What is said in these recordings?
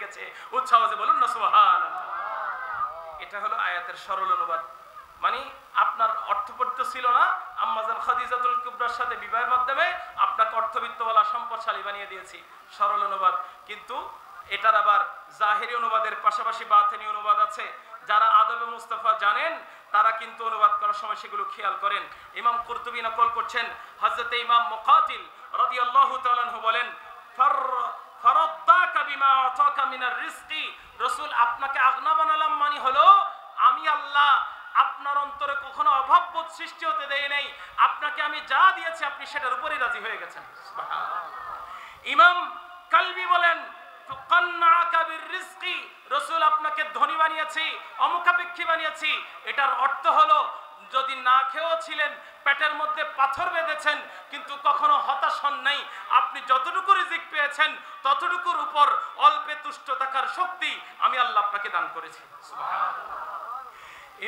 গেছে। উচ্ছ্বাসে বলুন না সুবহানাল্লাহ। এটা হলো আয়াতের সরল অনুবাদ। মানে আপনার অর্থপত্য ছিল না, আম্মাজান খাদিজাতুল কুবরার সাথে বিবাহের মাধ্যমে আপনাকে অর্থবিত্তওয়ালা সম্পদশালী বানিয়ে দিয়েছি, সরল অনুবাদ। কিন্তু এটার আবার জাহেরি অনুবাদের পাশাপাশি বাতিনি অনুবাদ আছে। যারা আদবে মুস্তাফা জানেন তারা কিন্তু অনুবাদ করার সময় সেগুলো খেয়াল করেন। ইমাম কুরতুবী নকল করছেন, হযরত ইমাম মুকাতিল রাদিয়াল্লাহু তাআলা আনহু বলেন, ফারাদ্দাকা বিমা আতাকা মিনার রিজকি, রাসূল আপনাকে আগনা বানালাম মানে হলো আমি আল্লাহ আপনার অন্তরে কখনো অভাববোধ সৃষ্টি হতে দেয় নাই, আপনাকে আমি যা দিয়েছি আপনি সেটার উপরেই রাজি হয়ে গেছেন। সুবহানাল্লাহ। ইমাম কালবি বলেন, ফাকান্নাকা বিররিজকি, রাসূল আপনাকে ধনী বানিয়েছি, অমুখাপেক্ষী বানিয়েছি। এটার অর্থ হলো যদি না খেয়েও ছিলেন, পেটের মধ্যে পাথর বেঁধেছেন, কিন্তু কখনো হতাশ হন নাই। আপনি যতটুকু রিজিক পেয়েছেন ততটুকুর উপর অল্পে তুষ্ট থাকার শক্তি আমি আল্লাহ আপনাকে দান করেছি। সুবহানাল্লাহ।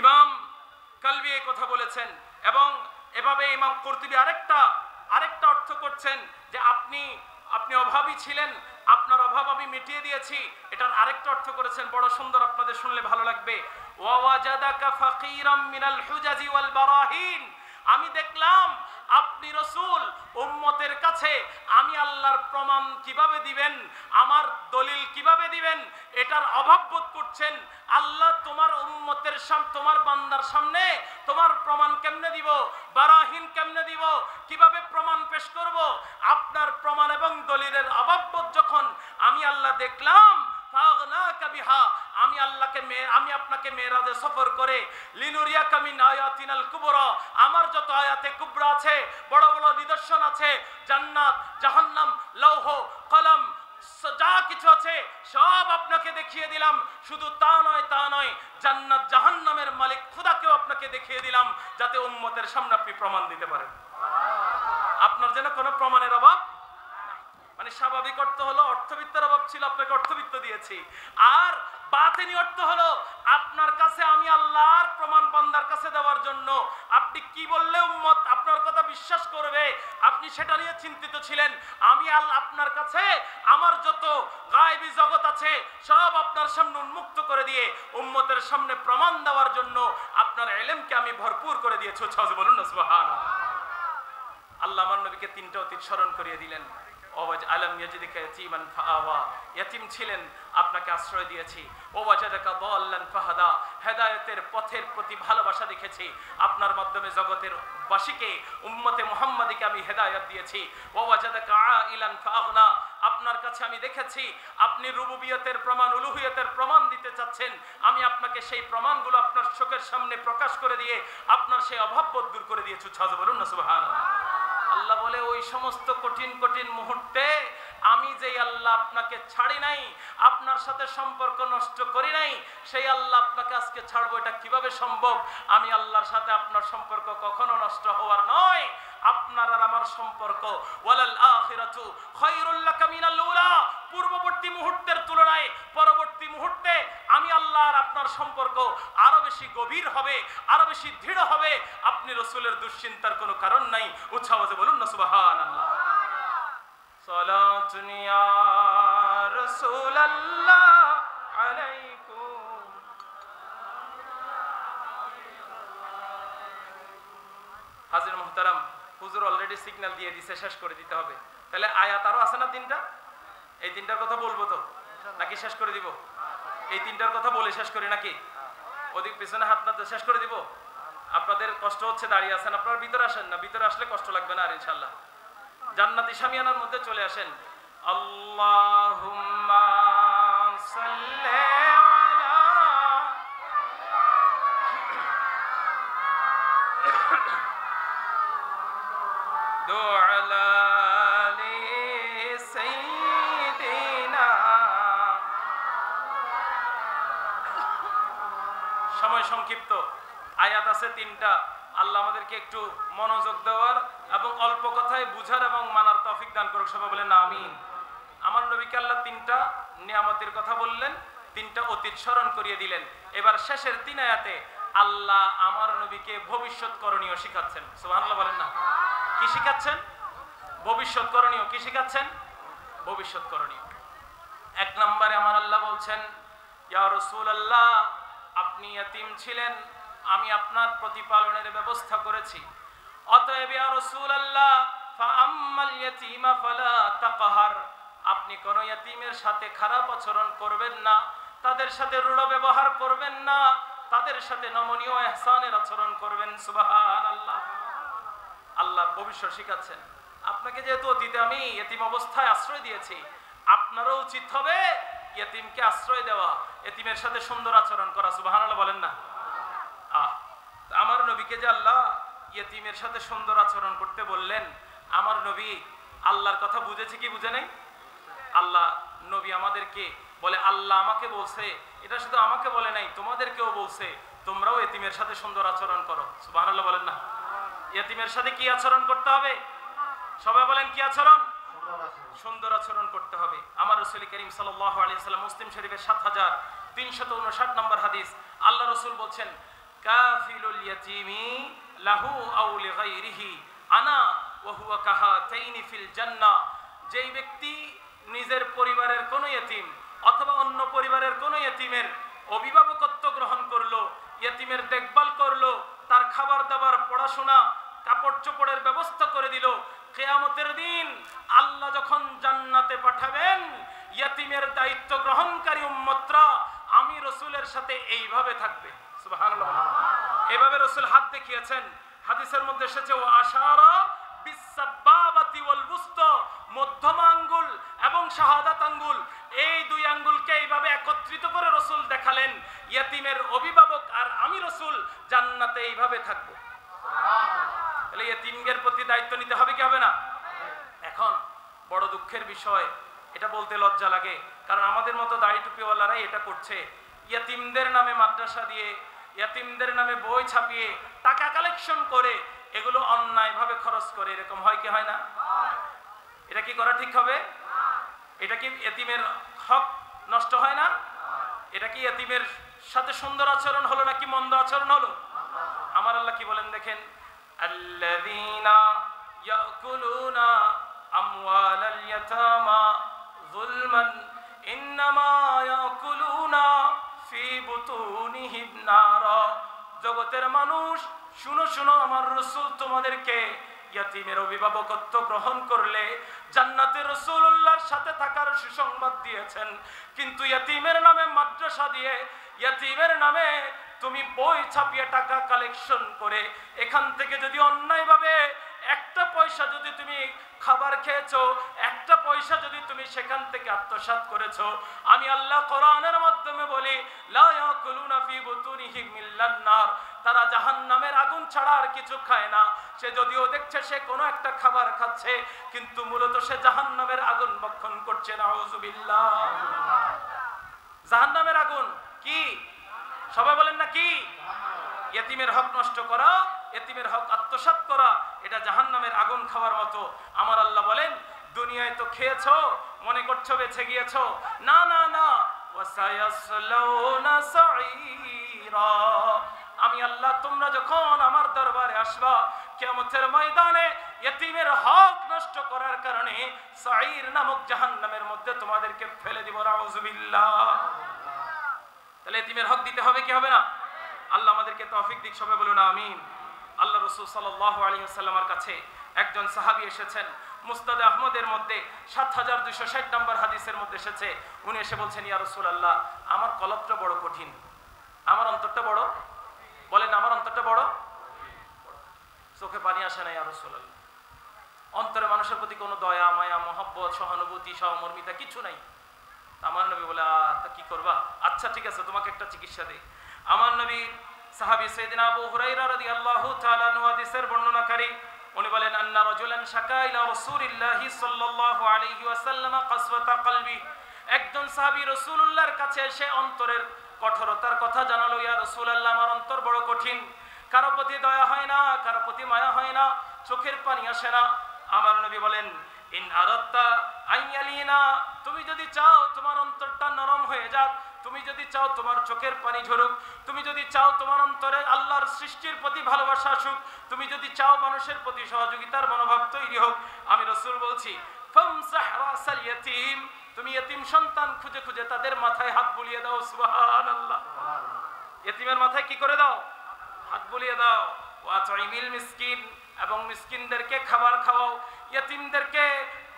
ইমাম কালবি এই কথা বলেছেন। এবং এভাবে ইমাম কুরতুবী আরেকটা অর্থ করছেন যে আপনি অভাবী ছিলেন, আপনার অভাব আমি মিটিয়ে দিয়েছি। এটার আরেকটা অর্থ করেছেন, বড় সুন্দর, আপনাদের শুনলে ভালো লাগবে। ওয়া ওয়াজাদাকা ফাকিরাম মিনাল হুজাজি ওয়াল বারাহিন, আমি দেখলাম আপনি রাসূল উম্মতের কাছে আমি আল্লাহর প্রমাণ কিভাবে দিবেন, আমার দলিল কিভাবে দিবেন, এটার অভাব বোধ করছেন। আল্লাহ তোমার উম্মতের সামনে, তোমার বান্দার সামনে তোমার প্রমাণ কেমনে দিব, বারাহিন কেমনে দিব, কিভাবে প্রমাণ পেশ করব, আপনার প্রমাণ এবং দলিলের অভাব বোধ যখন আমি আল্লাহ দেখলাম, আমি আপনাকে মেরাজে সফর করে লিনুরিয়াকা মিন আয়াতিনাল কুবরা, আমার যত আয়াতে কুবরা আছে, বড় বড় নিদর্শন আছে, জান্নাত, জাহান্নাম, লৌহ কলম, যা কিছু আছে সব আপনাকে দেখিয়ে দিলাম। শুধু তা নয়, জান্নাত জাহান্নামের মালিক খোদাকেও আপনাকে দেখিয়ে দিলাম, যাতে উম্মতের সামনে আপনি প্রমাণ দিতে পারেন। আপনার যেন কোনো প্রমাণের অভাব, মানে স্বাভাবিক অর্থ হলো অর্থবিত্তের অভাব ছিল, আপনাকে অর্থবিত্ত দিয়েছি। আর বাতিনি অর্থ হলো আপনার কাছে আমি আল্লাহর প্রমাণ বান্দার কাছে দেওয়ার জন্য আপনি কি বললে উম্মত আপনার কথা বিশ্বাস করবে, আপনি সেটা নিয়ে চিন্তিত ছিলেন। আমি আপনার কাছে আমার যত গায়বী জগৎ আছে সব আপনার সামনে উন্মুক্ত করে দিয়ে উম্মতের সামনে প্রমাণ দেওয়ার জন্য আপনার ইলমকে আমি ভরপুর করে দিয়েছি। বলুন না সুবহানাল্লাহ। আল্লাহ আমার নবীকে তিনটা অতীত স্মরণ করিয়ে দিলেন। আলম ইয়াজিদিকা ইয়াতীমান ফাআওয়া, ইয়াতীম ছিলেন আপনাকে আশ্রয় দিয়েছি। ওয়াজাদাকা দাল্লান ফাহাদা, হেদায়েতের পথের প্রতি ভালোবাসা দেখেছি, আপনার মাধ্যমে জগতের বাসীকে উম্মতে মুহাম্মাদিকে আমি হেদায়েত দিয়েছি। ওয়াজাদাকা আইলান ফাআগনা, আপনার কাছে আমি দেখেছি আপনি রুবুবিয়তের প্রমাণ, উলুহিয়তের প্রমাণ দিতে চাচ্ছেন, আমি আপনাকে সেই প্রমাণগুলো আপনার চোখের সামনে প্রকাশ করে দিয়ে আপনার সেই অভাববোধ দূর করে দিয়েছি। বলুন না সুবহানাল্লাহ। আল্লাহ বলে ওই সমস্ত কঠিন কঠিন মুহূর্তে আমি যেই আল্লাহ আপনাকে ছাড়ি নাই, আপনার সাথে সম্পর্ক নষ্ট করি নাই, সেই আল্লাহ আপনাকে আজকে ছাড়বো, এটা কিভাবে সম্ভব? আমি আল্লাহর সাথে আপনার সম্পর্ক কখনো নষ্ট হওয়ার নয়, আপনার আর আমার সম্পর্ক ওয়ালাল আখিরাতু খায়রুল লাকা মিনাল উলা, পূর্ববর্তী মুহূর্তের তুলনায় পরবর্তী মুহূর্তে আমি আল্লাহ আর আপনার সম্পর্ক আরো বেশি গভীর হবে, আরো বেশি দৃঢ় হবে। আপনি রাসূলের দুশ্চিন্তার কোনো কারণ নাই। উচ্ছ্বাসে বলুন না সুবহানাল্লাহ। সালাতুন ইয়া রাসূলুল্লাহ আলাইকুম। হাজির মুহতারাম, হুজুর অলরেডি সিগন্যাল দিয়ে দিছে শেষ করে দিতে হবে। তাহলে আয়াত আরো আছে না তিনটা? এই তিনটার কথা বলবো তো নাকি শেষ করে দিব? এই তিনটার কথা বলে শেষ করি নাকি? ওদিক পিছনে হাত না শেষ করে দিব? আপনাদের কষ্ট হচ্ছে, দাঁড়িয়ে আছেন, আপনারা ভিতরে আসেন না, ভিতরে আসলে কষ্ট লাগবে না আর ইনশাআল্লাহ। জান্নাতি শামিয়ানার মধ্যে চলে আসেন। আল্লাহুম্মা সাল্লি আলা দুআলা সময় সংক্ষিপ্ত, আয়াত আছে তিনটা। আল্লাহ আমাদেরকে একটু মনোযোগ দেওয়ার এবং অল্প কথায় বুঝার এবং মানার তৌফিক দান করুক। সবাই বলেন আমিন। আমার নবীকে আল্লাহ তিনটা নিয়ামতের কথা বললেন, তিনটা অতীত স্মরণ করিয়ে দিলেন। এবার শেষের তিন আয়াতে আল্লাহ আমার নবীকে ভবিষ্যৎ করণীয় শিখাচ্ছেন। সুবহানাল্লাহ বলেন না। কি শিখাচ্ছেন? ভবিষ্যৎ করণীয়। কি শিখাচ্ছেন? ভবিষ্যৎ করণীয়। এক নম্বরে আমার আল্লাহ বলছেন, ইয়া রাসূলুল্লাহ, আপনি ইয়তীম ছিলেন, আমি আপনার প্রতিপালনের ব্যবস্থা করেছি, অতএব ইয়া রাসূলুল্লাহ ফাআম্মাল ইয়াতীমা ফালা তাকহার, আপনি কোন ইয়তীমের সাথে খারাপ আচরণ করবেন না, তাদের সাথে রূঢ় ব্যবহার করবেন না, তাদের সাথে নমনীয় ইহসানের আচরণ করবেন। সুবহানাল্লাহ। আল্লাহ ভবিষ্যৎ শিখাচ্ছেন, আপনাকে যেহেতু অতীতে আমি ইয়তীম অবস্থায় আশ্রয় দিয়েছি, আপনারও উচিত হবে ইয়তীমকে আশ্রয় দেওয়া, ইয়তীমের সাথে সুন্দর আচরণ করা। সুবহানাল্লাহ বলেন না? আমার নবীকে যে আল্লাহ ইয়তীমের সাথে সুন্দর আচরণ করতে বললেন, আমার নবী আল্লাহর কথা বুঝেছে কি বুঝে নাই? আল্লাহ নবী আমাদেরকে বলে, আল্লাহ আমাকে বলছে, এটা শুধু আমাকে বলে নাই, তোমাদেরকেও বলছে তোমরাও ইয়তীমের সাথে সুন্দর আচরণ করো। সুবহানাল্লাহ বলেন না? ইয়তীমের সাথে কি আচরণ করতে হবে? সবাই বলেন কি আচরণ? সুন্দর আচরণ করতে হবে। আমার রাসূল করিম সাল্লাল্লাহু আলাইহি ওয়াসাল্লাম মুসলিম শরীফের 7359 নম্বর হাদিস, আল্লাহ রাসূল বলছেন, কাফিলুল ইয়াতীমি লাহু আও লিগাইরিহি আনা ওয়া হুয়া কাহাতাইনি ফিল জান্নাহ, যেই ব্যক্তি নিজের পরিবারের কোন ইয়তীম অথবা অন্য পরিবারের কোন ইয়তীমের অভিভাবকত্ব গ্রহণ করলো, ইয়তীমের দেখভাল করলো, তার খাবার দাবার, পড়াশোনা, কাপড় চোপড়ের ব্যবস্থা করে দিল, কিয়ামতের দিন আল্লাহ যখন জান্নাতে পাঠাবেন, ইয়তীমের দায়িত্ব গ্রহণকারী উম্মতরা আমি রাসূলের সাথে এইভাবে থাকবে। সুবহানাল্লাহ। এইভাবে রাসূল হাত দেখিয়েছেন। হাদিসের মধ্যে এসেছে, ওয়া আশারা বিসাবাবাতি ওয়াল বুসতা, মধ্যমা আঙ্গুল এবং শাহাদাত আঙ্গুল, এই দুই আঙ্গুলকে এইভাবে একত্রিত করে রাসূল দেখালেন, ইয়তীমের অভিভাবক আর আমি রাসূল জান্নাতে এইভাবে থাকবো। তাহলে ইয়তীমের প্রতি দায়িত্ব নিতে হবে কি হবে না? এখন বড় দুঃখের বিষয়, এটা বলতে লজ্জা লাগে, কারণ আমাদের মতো দাড়ি টুপিওয়ালারাই এটা করছে। ইয়তীমদের নামে মাদ্রাসা দিয়ে, ইয়তীমদের নামে বই ছাপিয়ে টাকা কালেকশন করে এগুলো অন্যায়ভাবে খরচ করে, এরকম হয় কি হয় না? এটা কি করা ঠিক হবে? এটা কি ইয়তীমের হক নষ্ট হয় না? এটা কি ইয়তীমের সাথে সুন্দর আচরণ হলো নাকি মন্দ আচরণ হলো? আমার আল্লাহ কি বলেন দেখেন, আল্লাযীনা ইয়াকুলুনা আমওয়ালাল ইয়াতামা যুলমান ইন্নামা ইয়াকুলুনা ফি বুতুনিহিম নারা। জগতের মানুষ শুনো শুনো, আমার রাসূল তোমাদেরকে ইয়তীমের অভিভাবকত্ব গ্রহণ করলে জান্নাতে রাসূলুল্লাহর সাথে থাকার সুসংবাদ দিয়েছেন, কিন্তু ইয়তীমের নামে মাদ্রাসা দিয়ে, ইয়তীমের নামে তুমি বই ছাপিয়ে টাকা কালেকশন করে, এখান থেকে যদি অন্যায়ভাবে একটা পয়সা যদি তুমি খাবার খেয়েছো, একটা পয়সা যদি তুমি সেখান থেকে আত্মসাৎ করেছো, আমি আল্লাহ কোরআনের মাধ্যমে বলি, লা ইয়াকুলুনা ফি বুতুনিহিম মিল্লান নার, তারা জাহান্নামের আগুন ছাড়া আর কিছু খায় না। সে যদিও দেখছে সে কোনো একটা খাবার খাচ্ছে, কিন্তু মূলত সে জাহান্নামের আগুন ভক্ষণ করছে। নাউযুবিল্লাহ। জাহান্নামের আগুন কি? সবাই বলেন না কি? ইয়তীমের হক নষ্ট করা, ইয়তীমের হক আত্মসাৎ করা, এটা জাহান্নামের আগুন খাওয়ার মতো। আমার আল্লাহ বলেন, দুনিয়ায় তো খেয়েছো, মনে করছো বেঁচে গিয়েছো, না না না, ওয়াসায়াসলাউনা সাঈরা। আমি আল্লাহ তোমরা যখন আমার দরবারে আসবা কিয়ামতের ময়দানে, ইয়তীমের হক নষ্ট করার কারণে সাঈর নামক জাহান্নামের মধ্যে তোমাদেরকে ফেলে দিব। নাউযুবিল্লাহ। তাহলে ইয়তীমের হক দিতে হবে কি হবে না? আল্লাহ আমাদেরকে তৌফিক দিক, সবাই বলুন আমিন। আল্লাহ রাসূল সাল্লাল্লাহু আলাইহি ওয়াসাল্লামের কাছে একজন সাহাবী এসেছেন, মুসনাদ আহমদের মধ্যে ৭২৬০ নম্বর হাদিসের মধ্যে এসেছে। উনি এসে বলছেন, ইয়া রাসূলুল্লাহ, আমার কলবটা বড় কঠিন, আমার অন্তরটা বড়, বলেন আমার অন্তরটা বড়, চোখে পানি আসে না ইয়া রাসূলুল্লাহ, অন্তরে মানুষের প্রতি কোনো দয়া, মায়া, মহব্বত, সহানুভূতি, সহমর্মিতা কিছু নাই। আমার নবী বলে, তা কি করবা? আচ্ছা ঠিক আছে, তোমাকে একটা চিকিৎসা দেই। আমার নবী সাহাবী সাইয়েদনা আবু হুরায়রা রাদিয়াল্লাহু তাআলা আনহু হাদিসের বর্ণনাকারী, উনি বলেন, আন্না রাজুলান শাকা ইলা রাসূলিল্লাহি সাল্লাল্লাহু আলাইহি ওয়াসাল্লাম কাসওয়াতা কলবি। একজন সাহাবী রাসূলুল্লাহর কাছে এসে অন্তরের কঠোরতার কথা জানালো, ইয়া রাসূলুল্লাহ, আমার অন্তর বড় কঠিন, কারো প্রতি দয়া হয় না, কারো প্রতি মায়া হয় না, চোখের পানি আসে না। আমার নবী বলেন, ইন আরাদতা আইয়ালিনা, তুমি যদি চাও তোমার অন্তরটা নরম হয়ে যাক, তুমি যদি চাও তোমার চোখের পানি ঝরুক, তুমি যদি চাও তোমার অন্তরে আল্লাহর সৃষ্টির প্রতি ভালোবাসা আসুক, তুমি যদি চাও মানুষের প্রতি সহযোগিতার মনোভাব তৈরি হোক, আমি রাসূল বলছি ফামসাহ রাসাল ইয়াতীম, তুমি ইতিম সন্তান খুঁজে খুঁজে তাদের মাথায় হাত বুলিয়ে দাও। সুবহানাল্লাহ। ইতিমের মাথায় কি করে দাও? হাত বুলিয়ে দাও। ওয়াতুইমিল মিসকিন, এবং মিসকিনদেরকে খাবার খাওয়াও। ইতিমদেরকে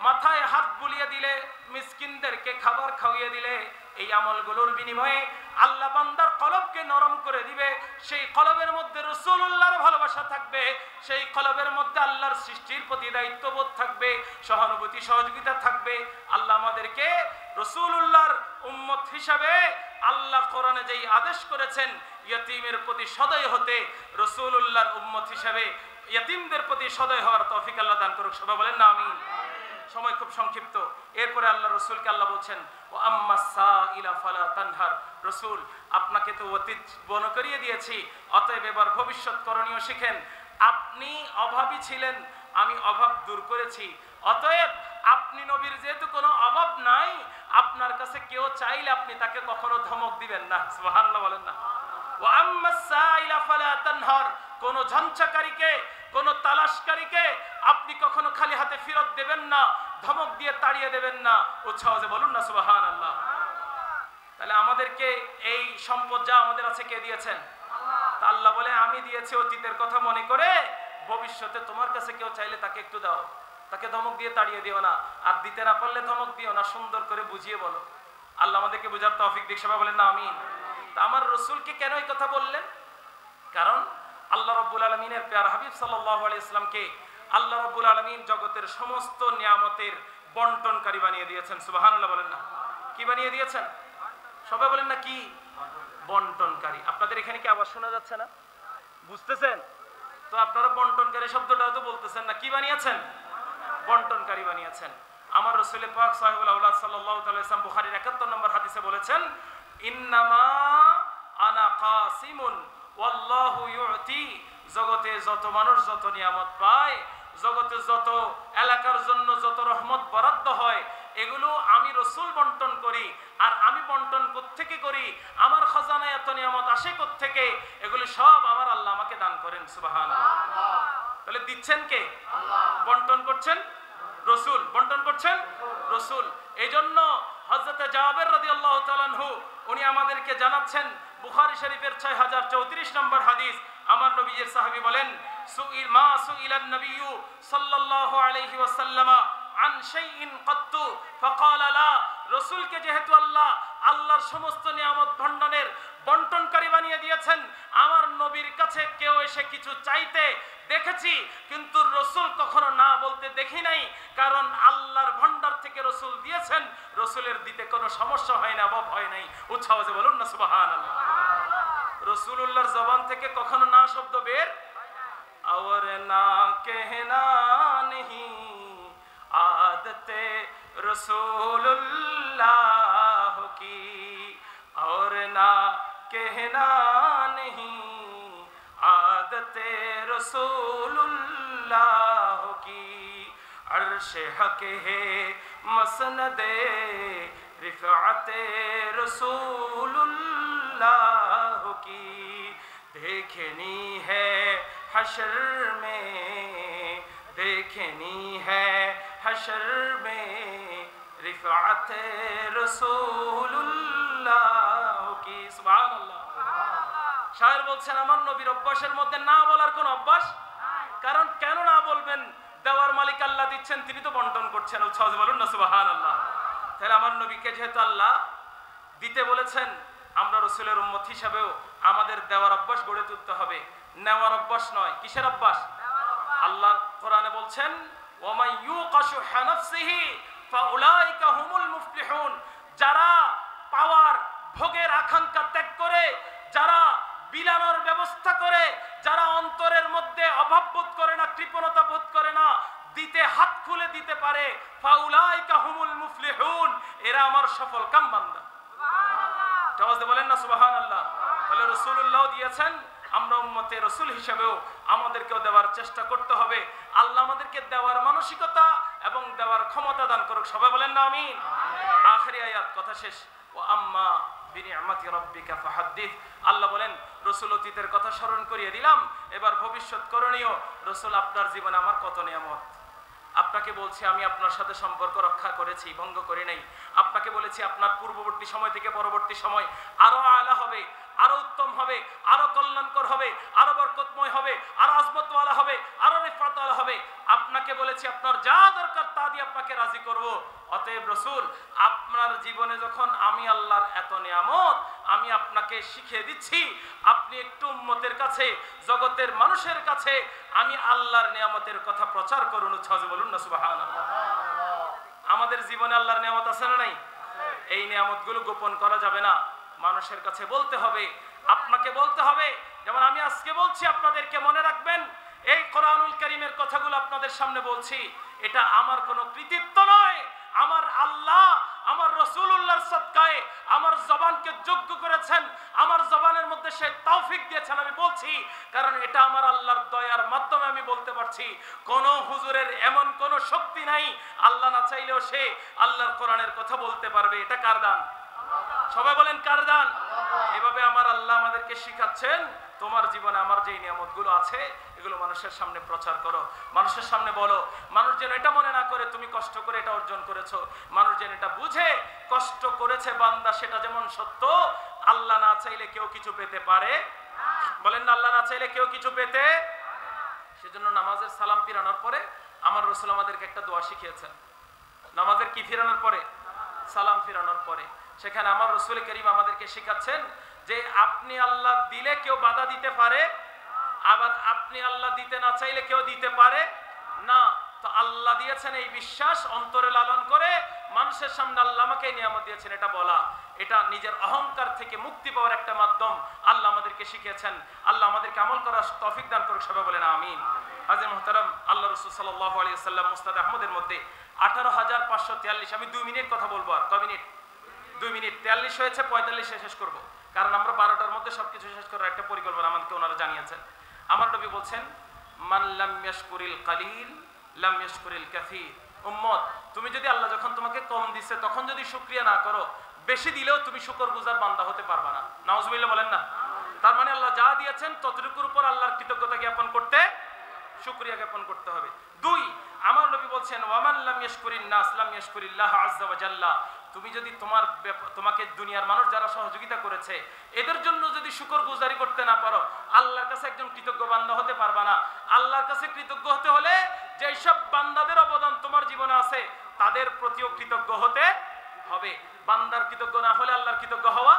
মাথায় হাত বুলিয়ে দিলে, মিসকিনদেরকে খাবার খাওয়িয়ে দিলে, এই আমলগুলোর বিনিময়ে আল্লাহ বান্দার কলবকে নরম করে দিবে। সেই কলবের মধ্যে রাসূলুল্লাহর ভালোবাসা থাকবে, সেই কলবের মধ্যে আল্লাহর সৃষ্টির প্রতি দায়িত্ববোধ থাকবে, সহানুভূতি সহযোগিতা থাকবে। আল্লাহ আমাদেরকে রাসূলুল্লাহর উম্মত হিসাবে আল্লাহ কোরআনে যেই আদেশ করেছেন ইয়তিমের প্রতি সদয় হতে, রাসূলুল্লাহর উম্মত হিসাবে ইয়তিমদের প্রতি সদয় হওয়ার তৌফিক আল্লাহ দান করুক। সবাই বলেন না আমিন। সময় খুব সংক্ষিপ্ত। এরপরে আল্লাহ রসুলকে আল্লাহ বলছেন ও আম্মা সাইলা ফালা তানহার, রসুল আপনাকে তো অতীত বর্ণনা করিয়ে দিয়েছি, অতএব এবার ভবিষ্যৎ করণীয় শিখেন। আপনি অভাবী ছিলেন, আমি অভাব দূর করেছি, অতএব আপনি নবীর যেহেতু কোনো অভাব নাই, আপনার কাছে কেউ চাইলে আপনি তাকে কখনো ধমক দিবেন না। সুবহানাল্লাহ বলেন না। ও আম্মা সাইলা ফালা তানহার, কোন ঝঞ্ঝাকারীকে, কোন তালাশকারীকে আপনি কখনো খালি হাতে ফেরত দেবেন না, ধমক দিয়ে তাড়িয়ে দেবেন না। উচ্ছ্বাসে বলুন না সুবহানাল্লাহ। তাহলে আমাদেরকে এই সম্পদ যা আমাদের আছে কে দিয়েছেন? তা আল্লাহ বলে আমি দিয়েছি অতীতের কথা মনে করে, ভবিষ্যতে তোমার কাছে কেউ চাইলে তাকে একটু দাও, তাকে ধমক দিয়ে তাড়িয়ে দিও না, আর দিতে না পারলে ধমক দিও না, সুন্দর করে বুঝিয়ে বলো। আল্লাহ আমাদেরকে বুঝার তৌফিক দিক। সবাই বলেন না আমিন। তা আমার রসুলকে কেন এই কথা বললেন? কারণ আল্লাহ রাব্বুল আলামিনের প্যারা হাবিব সাল্লাল্লাহু আলাইহি ওয়াসাল্লামকে আল্লাহ রাব্বুল আলামিন জগতের সমস্ত নিয়ামতের বন্টনকারী বানিয়ে দিয়েছেন। সুবহানাল্লাহ বলেন না। কি বানিয়ে দিয়েছেন? সবাই বলেন না কি? বন্টনকারী। আপনাদের এখানে কি আওয়াজ শোনা যাচ্ছে না? বুঝতেছেন তো? আপনারা বন্টনকারী শব্দটাও তো বলতেছেন না। কি বানিয়েছেন? বন্টনকারী বানিয়েছেন। আমার রাসূল পাক সাহেবুল আওলাদ সাল্লাল্লাহু আলাইহি ওয়াসাল্লাম বুখারীর 71 নম্বর হাদিসে বলেছেন, ইন্নামা আনা কাসিমুন ওয়াল্লাহু ইউতি। জগতে যত মানুষ যত নিয়ামত পায়, জগতে যত এলাকার জন্য যত রহমত বরাদ্দ হয়, এগুলো আমি রসুল বন্টন করি। আর আমি বন্টন কোত্থেকে করি? আমার খাজানায় এত নিয়ামত আসে কোত্থেকে? এগুলো সব আমার আল্লাহ আমাকে দান করেন। সুবহানাল্লাহ। তাহলে দিচ্ছেন কে? আল্লাহ। বন্টন করছেন রসুল। বন্টন করছেন রসুল। এই জন্য হযরত জাবের রাদিয়াল্লাহু তাআলা আনহু উনি আমাদেরকে জানাচ্ছেন, বুখারী শরীফের 6034 নম্বর হাদিস, আমার নবীর সাহাবী বলেন, সুইলান নবিয়্যু সাল্লাল্লাহু আলাইহি ওয়াসাল্লাম আন শাইইন ক্বাত্তু ফাকালা লা। রাসূলকে যেহেতু আল্লাহর সমস্ত নিয়ামত ভান্ডারের বন্টনকারী বানিয়ে দিয়েছেন, আমার নবীর কাছে কেউ এসে কিছু চাইতে দেখেছি, কিন্তু রাসূল কখনো না বলতে দেখি নাই। কারণ আল্লাহর ভান্ডার থেকে রাসূল দিয়েছেন, রাসূলের দিতে কোনো সমস্যা হয় না, অভাব হয় নাই। উচ্ছ্বাসে বলুন না সুবহানাল্লাহ। রাসূলুল্লাহর জবান থেকে কখনো না শব্দ বের और ना कहना नहीं आदते रसूलुल्लाह की, और ना कहना नहीं आदते रसूलुल्लाह की। अर्श हक है मसनदे रिफ़अते रसूलुल्लाह की, देखनी है हशर में, देखनी है हशर में रिफ़अते रसूलुल्लाह की। सुबहानाल्लाह। শায়ের বলছেন, আমার নবীর অভ্যাসের মধ্যে না বলার কোন অভ্যাস নাই। কারণ কেন না বলবেন? দেওয়ার মালিক আল্লাহ দিচ্ছেন, তিনি তো বন্টন করছেন। উচ্ছ্বাসে বলুন না সুবহানাল্লাহ। তাহলে আমার নবীকে যেহেতু আল্লাহ দিতে বলেছেন, আমরা রাসূলের উম্মত হিসেবেও আমাদের দেওয়ার অভ্যাস গড়ে তুলতে হবে, নেওয়ার অভ্যাস নয়। কিসের অভ্যাস? আল্লাহ কোরআনে বলছেন, ওয়ামান ইউকাশু হানাফসিহি ফাউলাইকা হুমুল মুফলিহুন। যারা পাওয়ার ভোগের আকাঙ্ক্ষা ত্যাগ করে, যারা বিলানোর ব্যবস্থা করে, যারা অন্তরের মধ্যে অভাব বোধ করে না, কৃপণতা বোধ করে না, দিতে হাত খুলে দিতে পারে, ফাউলাইকা হুমুল মুফলিহুন, এরা আমার সফল কাম বান্দা। সুবহানাল্লাহ। তাওয়াজে বলেন না সুবহানাল্লাহ। তাহলে রাসূলুল্লাহ দিয়েছেন, আমরা উম্মতে রাসূল হিসেবেও আমাদেরকেও দেওয়ার চেষ্টা করতে হবে। আল্লাহ আমাদেরকে দেওয়ার মানসিকতা এবং দেওয়ার ক্ষমতা দান করুক। সবাই বলেন না আমিন। আখিরি আয়াত, কথা শেষ। ওয়া আম্মা বিনিআমাতি রাব্বিকা ফাহাদ্দিস। আল্লাহ বলেন, রাসূল অতীতের কথা স্মরণ করিয়ে দিলাম, এবার ভবিষ্যৎ করণীয়। রাসূল আপনার জীবনে আমার কত নিয়ামত, আপনাকে বলছি আমি আপনার সাথে সম্পর্ক রক্ষা করেছি, ভঙ্গ করি নাই। আপনাকে বলেছি আপনার পূর্ববর্তী সময় থেকে পরবর্তী সময় আরো আলা হবে, আরো উত্তম হবে, আরো কল্যাণকর হবে, আরো বরকতময় হবে, আরো আজমতওয়ালা হবে, আরো রিফাতওয়ালা হবে। আপনাকে বলেছি আপনার যা দরকার তা দিয়ে আপনাকে রাজি করব। অতএব রাসূল, আপনার জীবনে যখন আমি আল্লাহর এত নিয়ামত আমি আপনাকে শিখিয়ে দিচ্ছি, আপনি একটু উম্মতের কাছে, জগতের মানুষের কাছে আমি আল্লাহর নিয়ামতের কথা প্রচার করুন। উচ্ছ্বাসে বলুন না সুবহানাল্লাহ। আমাদের জীবনে আল্লাহর নিয়ামত আছে না নাই? এই নিয়ামতগুলো গোপন করা যাবে না, মানুষের কাছে বলতে হবে, আপনাকে বলতে হবে। যেমন আমি আজকে বলছি, আপনাদেরকে মনে রাখবেন, এই কোরআনুল কারীমের কথাগুলো আপনাদের সামনে বলছি, এটা আমার কোনো কৃতিত্ব নয়, আমার আল্লাহ আমার রাসূলুল্লাহর সদকায়ে আমার জবানকে যোগ্য করেছেন, আমার জবানের মধ্যে সে তৌফিক দিয়েছেন। আমি বলছি কারণ এটা আমার আল্লাহর দয়ার মাধ্যমে আমি বলতে পারছি। কোন হুজুরের এমন কোন শক্তি নাই, আল্লাহ না চাইলেও সে আল্লাহর কোরআনের কথা বলতে পারবে। এটা কার দান? সবাই বলেন কার দান? এভাবে আমার আল্লাহ আমাদেরকে শিখাচ্ছেন, তোমার জীবনে আমার যে নিয়ামতগুলো আছে এগুলো মানুষের সামনে প্রচার করো, মানুষের সামনে বলো। মানুষ যেন এটা মনে না করে তুমি কষ্ট করে এটা অর্জন করেছো, মানুষ যেন এটা বুঝে কষ্ট করেছে বান্দা সেটা যেমন সত্য, আল্লাহ না চাইলে কেউ কিছু পেতে পারে। বলেন না, আল্লাহ না চাইলে কেউ কিছু পেতে। সেজন্য নামাজের সালাম ফিরানোর পরে আমার রাসূল আমাদেরকে একটা দোয়া শিখিয়েছেন। নামাজের কি ফিরানোর পরে? সালাম ফিরানোর পরে। সেখানে আমার রাসূল করিম আমাদেরকে শেখাচ্ছেন যে আপনি আল্লাহ দিলে কেউ বাধা দিতে পারে, আবার আপনি আল্লাহ দিতে না চাইলে কেউ দিতে পারে না। তো আল্লাহ দিয়েছেন এই বিশ্বাস অন্তরে লালন করে মানুষের সামনে আল্লাহ আমাকে নিয়ামত দিয়েছেন এটা বলা, এটা নিজের অহংকার থেকে মুক্তি পাওয়ার একটা মাধ্যম আল্লাহ আমাদেরকে শিখিয়েছেন। আল্লাহ আমাদেরকে আমল করার তৌফিক দান করুক, সবাই বলেন আমিন। হাজী মুহতারাম, আল্লাহ রাসূল সাল্লাল্লাহু আলাইহি ওয়াসাল্লাম মুসনাদ আহমদের মধ্যে 18543, আমি 2 মিনিট কথা বলবো। আর কয় মিনিট? 2 মিনিট। 43 হয়েছে, 45 শেষ করব, কারণ আমরা 12টার মধ্যে সবকিছু শেষ করার একটা পরিকল্পনা আমাদেরকে ওনারা জানিয়েছেন। আমার নবী বলছেন, মান লাম ইয়াশকুরিল কালিল লাম ইয়াশকুরিল কাসীর। উম্মত, তুমি যদি আল্লাহ যখন তোমাকে কম দিছে তখন যদি শুকরিয়া না করো, বেশি দিলেও তুমি শুকরগুজার বান্দা হতে পারবা না। নাউজুবিল্লাহ বলেন না। তার মানে আল্লাহ যা দিয়েছেন ততটুকুর উপর আল্লাহর কৃতজ্ঞতা জ্ঞাপন করতে, শুকরিয়া জ্ঞাপন করতে হবে। 2, আমার নবী বলছেন, ওয়ামান লাম ইয়াশকুরিন নাস লাম ইয়াশকুরিল্লাহ আযজা ওয়া জাল্লা। তুমি যদি তোমাকে দুনিয়ার মানুষ যারা সহযোগিতা করেছে এদের জন্য যদি শুকরগুজারি করতে না পারো, আল্লাহর কাছে একজন কৃতজ্ঞ বান্দা হতে পারবা না। আল্লাহর কাছে কৃতজ্ঞ হতে হলে যেই সব বান্দাদের অবদান তোমার জীবনে আছে তাদের প্রতিও কৃতজ্ঞ হতে হবে। বান্দার কৃতজ্ঞ না হলে আল্লাহর কৃতজ্ঞ হওয়া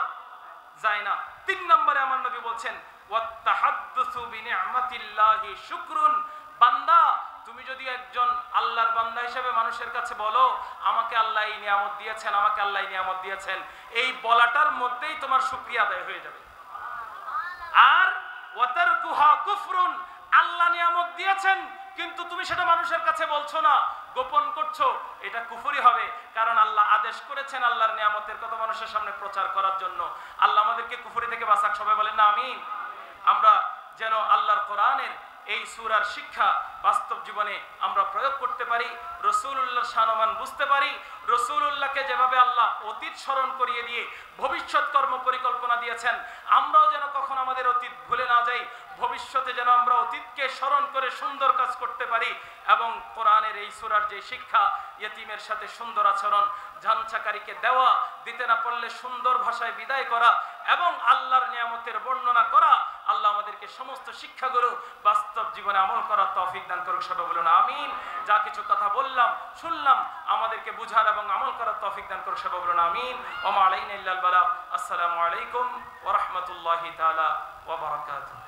যায় না। 3 নম্বরে আমার নবী বলছেন, ওয়াত্তাহাদ্দুসু বিনি'মাতিল্লাহি শুকরুন। বান্দা, তুমি যদি একজন আল্লাহর বান্দা হিসেবে মানুষের কাছে বলো আমাকে আল্লাহ এই নিয়ামত দিয়েছেন, আমাকে আল্লাহ এই নিয়ামত দিয়েছেন, এই বলাটার মধ্যেই তোমার শুকরিয়া আদায় হয়ে যাবে। আর ওয়াতারকুহা কুফরুন, আল্লাহ নিয়ামত দিয়েছেন কিন্তু তুমি সেটা মানুষের কাছে বলছো না, গোপন করছো, এটা কুফরি হবে। কারণ আল্লাহ আদেশ করেছেন আল্লাহর নিয়ামতের কথা মানুষের সামনে প্রচার করার জন্য। আল্লাহ আমাদেরকে কুফরি থেকে বাঁচাক, সবাই বলেন না আমিন। আমরা যেন আল্লাহর কোরআনের এই সূরার শিক্ষা বাস্তব জীবনে আমরা প্রয়োগ করতে পারি, রাসূলুল্লাহর শানমান বুঝতে পারি, রাসূলুল্লাহকে যেভাবে আল্লাহ অতীত স্মরণ করিয়ে দিয়ে ভবিষ্যৎ কর্ম পরিকল্পনা দিয়েছেন, আমরাও যেন কখন আমাদের অতীত ভুলে না যাই, ভবিষ্যতে যেন আমরা অতীতকে স্মরণ করে সুন্দর কাজ করতে পারি। এবং কোরআনের এই সূরার যে শিক্ষা, ইয়েতিমের সাথে সুন্দর আচরণ, ঝাঞ্ঝাকারীকে দেওয়া, দিতে না পারলে সুন্দর ভাষায় বিদায় করা এবং আল্লাহর নিয়ামতের বর্ণনা করা, আল্লাহ আমাদেরকে সমস্ত শিক্ষাগুলো বাস্তব জীবনে আমল করার তৌফিক দান করুক, সবাই বলুন আমিন। যা কিছু কথা বললাম শুনলাম আমাদেরকে বুঝার এবং আমল করার তৌফিক দান করুক, সবাই বলুন আমিন। ওয়া মা আলাইনা ইল্লাল বালাগ। আসসালামু আলাইকুম ওয়া রাহমাতুল্লাহি তাআলা ওয়া বারাকাতুহু।